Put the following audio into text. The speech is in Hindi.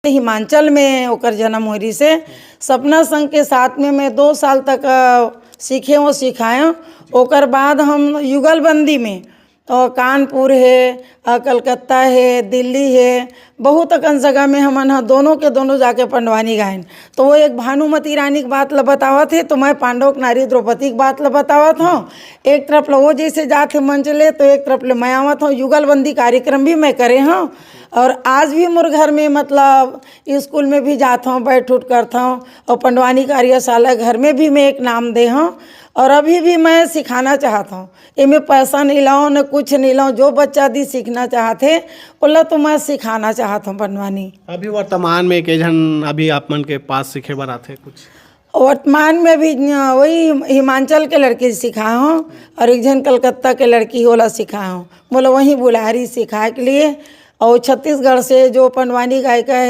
हिमाचल में ओकर जन्म होरी से सपना संघ के साथ में मैं 2 साल तक सीखे हो सिखाए। ओकर बाद हम युगलबंदी में तो कानपुर है, कलकत्ता है, दिल्ली है, बहुत अकन जगह में हमन ह दोनों के दोनों जाके पंडवानी गायन। तो वो एक भानुमती रानी की बात ल बतावत है, तो मैं पांडव की नारी द्रौपदी की बात ल बतावत हूँ। एक तरफ ले वो जैसे जाते मंच ले, तो एक तरफ ले मैं आवत हूँ। युगलबंदी कार्यक्रम भी मैं करे हूँ और आज भी मोर घर में मतलब स्कूल में भी जाता हूँ, बैठ उठ करता हूँ और पंडवानी कार्यशाला घर में भी मैं एक नाम दे हूँ। और अभी भी मैं सिखाना चाहता हूँ। इनमें पैसा नहीं लाऊं न कुछ नहीं लाऊं, जो बच्चा दी सीखना चाहते बोला तो मैं सिखाना चाहता हूँ पंडवानी। अभी वर्तमान में के जन अभी आप मन के पास सीखे बर आथे कुछ? वर्तमान में भी वही हिमाचल के लड़की सिखाया हूँ और एक जन कलकत्ता के लड़की होला सिखाया हूँ। बोला वहीं बुलारी सिखाए के लिए। और छत्तीसगढ़ से जो पंडवानी गायिका है